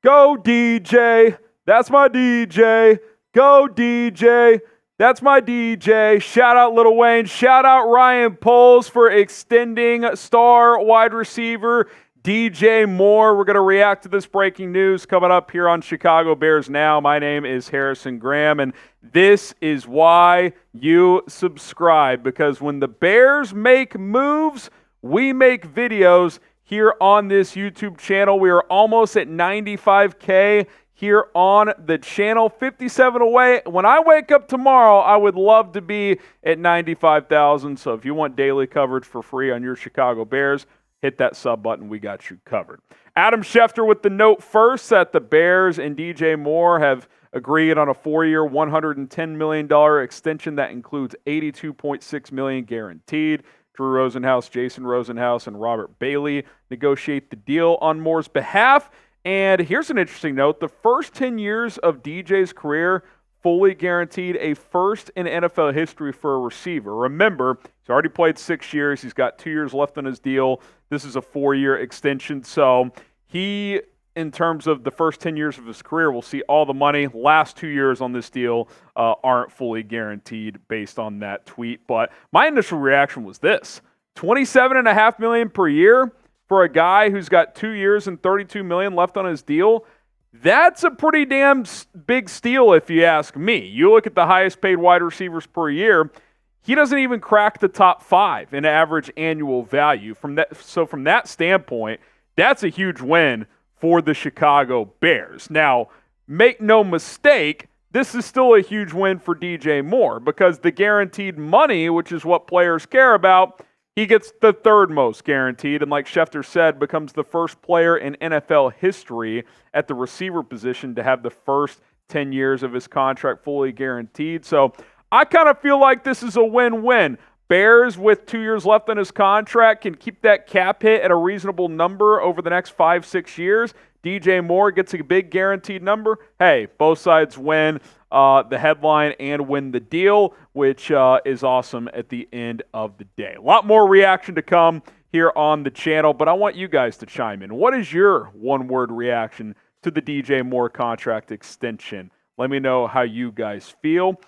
Go DJ. That's my DJ. Go DJ. That's my DJ. Shout out Lil Wayne. Shout out Ryan Poles for extending star wide receiver DJ Moore. We're going to react to this breaking news coming up here on Chicago Bears Now. My name is Harrison Graham, and this is why you subscribe, because when the Bears make moves, we make videos here on this YouTube channel. We are almost at 95K here on the channel, 57 away. When I wake up tomorrow, I would love to be at 95,000. So if you want daily coverage for free on your Chicago Bears, hit that sub button. We got you covered. Adam Schefter with the note first that the Bears and DJ Moore have agreed on a 4-year, $110 million extension that includes $82.6 million guaranteed. Drew Rosenhaus, Jason Rosenhaus, and Robert Bailey negotiate the deal on Moore's behalf. And here's an interesting note. The first 10 years of DJ's career fully guaranteed, a first in NFL history for a receiver. Remember, he's already played 6 years. He's got 2 years left on his deal. This is a 4-year extension. So he, in terms of the first 10 years of his career, will see all the money. Last 2 years on this deal aren't fully guaranteed based on that tweet. But my initial reaction was this: $27.5 million per year for a guy who's got 2 years and $32 million left on his deal. That's a pretty damn big steal if you ask me. You look at the highest paid wide receivers per year, he doesn't even crack the top 5 in average annual value. From that standpoint, that's a huge win for the Chicago Bears. Now, make no mistake, this is still a huge win for DJ Moore, because the guaranteed money, which is what players care about, he gets the third most guaranteed, and like Schefter said, becomes the first player in NFL history at the receiver position to have the first 10 years of his contract fully guaranteed. So I kind of feel like this is a win-win. Bears, with 2 years left on his contract, can keep that cap hit at a reasonable number over the next 5-6 years. DJ Moore gets a big guaranteed number. Hey, both sides win the headline and win the deal, which is awesome at the end of the day. A lot more reaction to come here on the channel, but I want you guys to chime in. What is your one-word reaction to the DJ Moore contract extension? Let me know how you guys feel.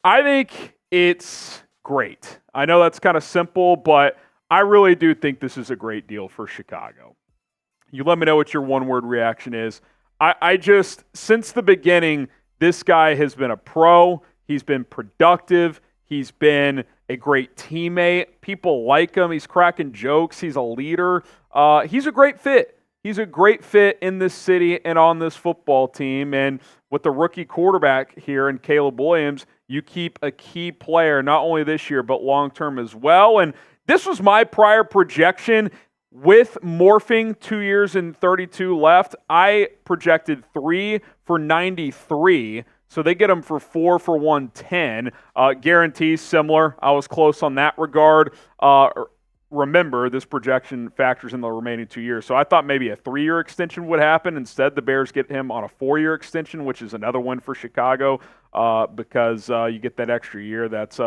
I think it's great. I know that's kind of simple, but I really do think this is a great deal for Chicago. You let me know what your one-word reaction is. I just, since the beginning, this guy has been a pro. He's been productive. He's been a great teammate. People like him. He's cracking jokes. He's a leader. He's a great fit. He's a great fit in this city and on this football team. And with the rookie quarterback here in Caleb Williams, you keep a key player, not only this year, but long-term as well. And this was my prior projection. With morphing 2 years and 32 left, I projected 3 for 93. So they get him for 4 for 110. Guarantees similar. I was close on that regard. Remember, this projection factors in the remaining 2 years. So I thought maybe a 3-year extension would happen. Instead, the Bears get him on a 4-year extension, which is another win for Chicago because you get that extra year. That's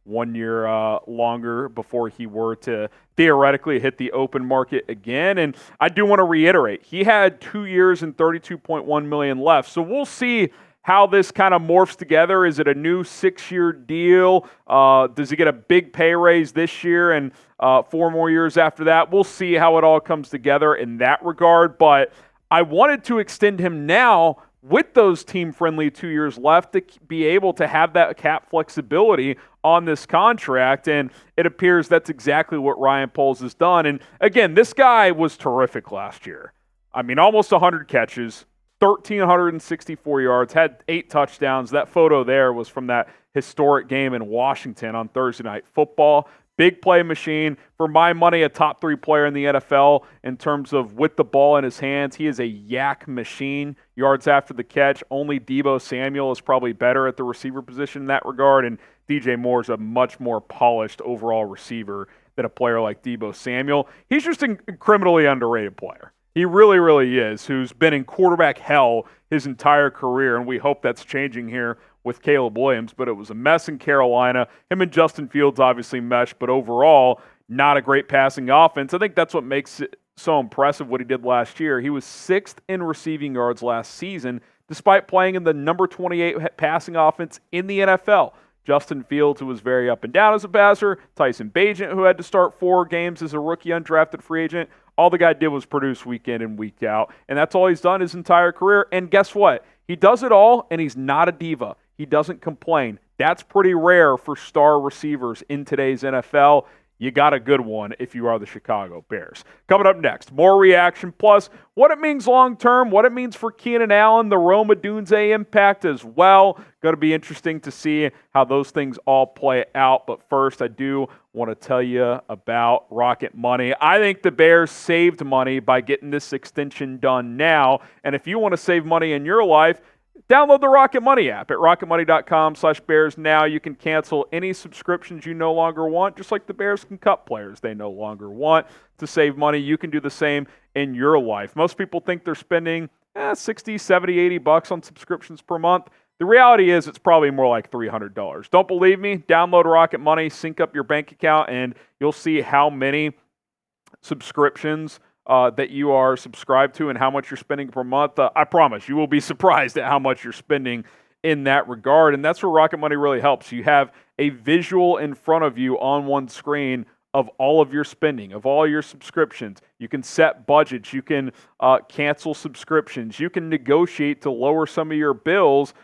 1 year longer before he were to theoretically hit the open market again. And I do want to reiterate, he had 2 years and $32.1 million left. So we'll see how this kind of morphs together. Is it a new 6-year deal? Does he get a big pay raise this year and 4 more years after that? We'll see how it all comes together in that regard. But I wanted to extend him now with those team-friendly 2 years left to be able to have that cap flexibility on this contract, and it appears that's exactly what Ryan Poles has done. And again, this guy was terrific last year. I mean, almost 100 catches, 1,364 yards, had 8 touchdowns. That photo there was from that historic game in Washington on Thursday Night Football. Big play machine. For my money, a top 3 player in the NFL in terms of with the ball in his hands. He is a yak machine. Yards after the catch. Only Deebo Samuel is probably better at the receiver position in that regard, and DJ Moore is a much more polished overall receiver than a player like Deebo Samuel. He's just a criminally underrated player. He really, really is, who's been in quarterback hell his entire career, and we hope that's changing here with Caleb Williams, but it was a mess in Carolina. Him and Justin Fields obviously meshed, but overall, not a great passing offense. I think that's what makes it so impressive what he did last year. He was 6th in receiving yards last season, despite playing in the number 28 passing offense in the NFL. Justin Fields, who was very up and down as a passer, Tyson Bagent, who had to start 4 games as a rookie undrafted free agent. All the guy did was produce week in and week out, and that's all he's done his entire career. And guess what? He does it all, and he's not a diva. He doesn't complain. That's pretty rare for star receivers in today's NFL. You got a good one if you are the Chicago Bears. Coming up next, more reaction, plus what it means long-term, what it means for Keenan Allen, the Rome Odunze impact as well. Going to be interesting to see how those things all play out. But first, I do want to tell you about Rocket Money. I think the Bears saved money by getting this extension done now. And if you want to save money in your life, download the Rocket Money app at rocketmoney.com/Bears now. You can cancel any subscriptions you no longer want, just like the Bears can cut players they no longer want to save money. You can do the same in your life. Most people think they're spending 60, 70, 80 bucks on subscriptions per month. The reality is it's probably more like $300. Don't believe me? Download Rocket Money, sync up your bank account, and you'll see how many subscriptions that you are subscribed to and how much you're spending per month. I promise you will be surprised at how much you're spending in that regard. And that's where Rocket Money really helps. You have a visual in front of you on one screen of all of your spending, of all your subscriptions. You can set budgets. You can cancel subscriptions. You can negotiate to lower some of your bills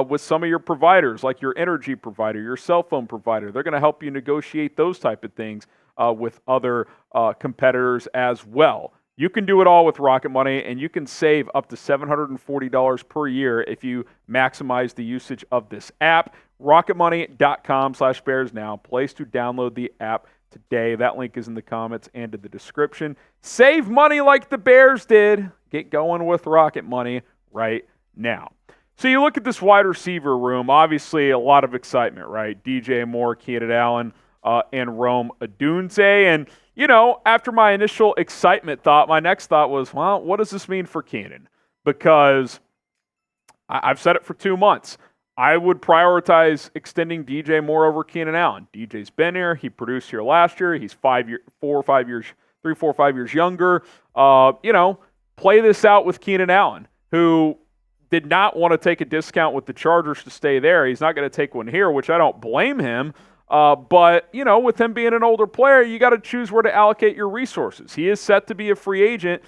with some of your providers, like your energy provider, your cell phone provider. They're going to help you negotiate those type of things with other competitors as well. You can do it all with Rocket Money, and you can save up to $740 per year if you maximize the usage of this app. RocketMoney.com/Bears now. Place to download the app today. That link is in the comments and in the description. Save money like the Bears did. Get going with Rocket Money right now. So you look at this wide receiver room, obviously a lot of excitement, right? DJ Moore, Keenan Allen, and Rome Odunze. And, you know, after my initial excitement thought, my next thought was, well, what does this mean for Keenan? Because I've said it for 2 months. I would prioritize extending DJ Moore over Keenan Allen. DJ's been here. He produced here last year. He's 3, 4, 5 years younger. Play this out with Keenan Allen, who did not want to take a discount with the Chargers to stay there. He's not going to take one here, which I don't blame him. But, with him being an older player, you got to choose where to allocate your resources. He is set to be a free agent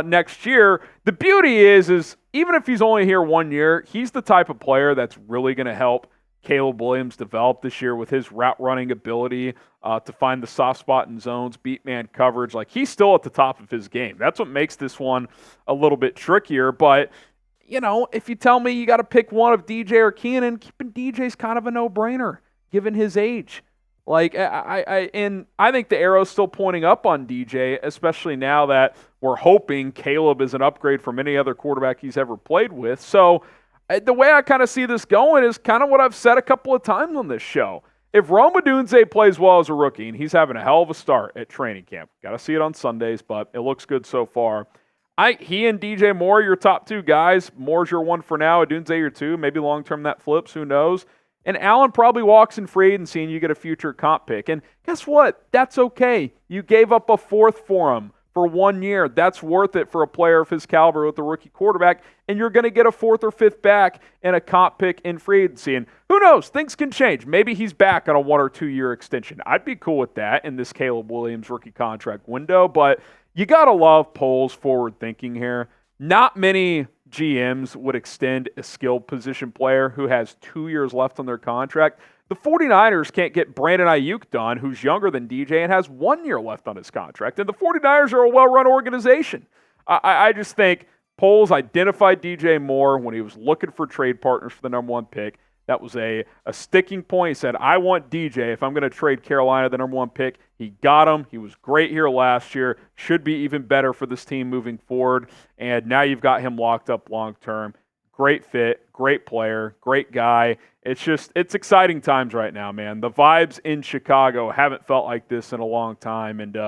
next year. The beauty is even if he's only here 1 year, he's the type of player that's really going to help Caleb Williams develop this year with his route running ability to find the soft spot in zones, beat man coverage. Like, he's still at the top of his game. That's what makes this one a little bit trickier. But, if you tell me you got to pick one of DJ or Keenan, keeping DJ's kind of a no-brainer, given his age. Like, I think the arrow's still pointing up on DJ, especially now that we're hoping Caleb is an upgrade from any other quarterback he's ever played with. So the way I kind of see this going is kind of what I've said a couple of times on this show. If Rome Odunze plays well as a rookie, and he's having a hell of a start at training camp, got to see it on Sundays, but it looks good so far. He and DJ Moore, your top 2 guys. Moore's your 1 for now. Odunze your 2. Maybe long-term that flips. Who knows? And Allen probably walks in free agency and you get a future comp pick. And guess what? That's okay. You gave up a 4th for him for 1 year. That's worth it for a player of his caliber with a rookie quarterback. And you're going to get a 4th or 5th back and a comp pick in free agency. And who knows? Things can change. Maybe he's back on a 1 or 2 year extension. I'd be cool with that in this Caleb Williams rookie contract window. But you got to love Poles' forward thinking here. Not many GMs would extend a skilled position player who has 2 years left on their contract. The 49ers can't get Brandon Ayuk done, who's younger than DJ and has 1 year left on his contract. And the 49ers are a well-run organization. I just think Poles identified DJ Moore when he was looking for trade partners for the number 1 pick. That was a sticking point. He said, I want DJ if I'm going to trade Carolina the number 1 pick. He got him. He was great here last year. Should be even better for this team moving forward. And now you've got him locked up long term. Great fit, great player, great guy. It's exciting times right now, man. The vibes in Chicago haven't felt like this in a long time. And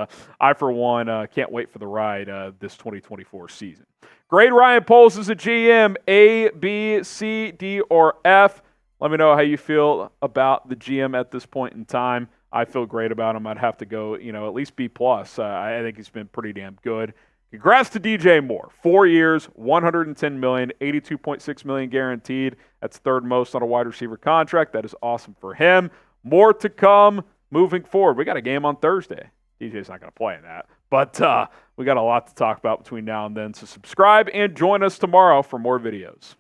I, for one, can't wait for the ride this 2024 season. Grade Ryan Poles as a GM, A, B, C, D, or F. Let me know how you feel about the GM at this point in time. I feel great about him. I'd have to go, at least B+. I think he's been pretty damn good. Congrats to DJ Moore. 4 years, $110 million, $82.6 million guaranteed. That's third most on a wide receiver contract. That is awesome for him. More to come moving forward. We got a game on Thursday. DJ's not going to play in that. But we got a lot to talk about between now and then. So subscribe and join us tomorrow for more videos.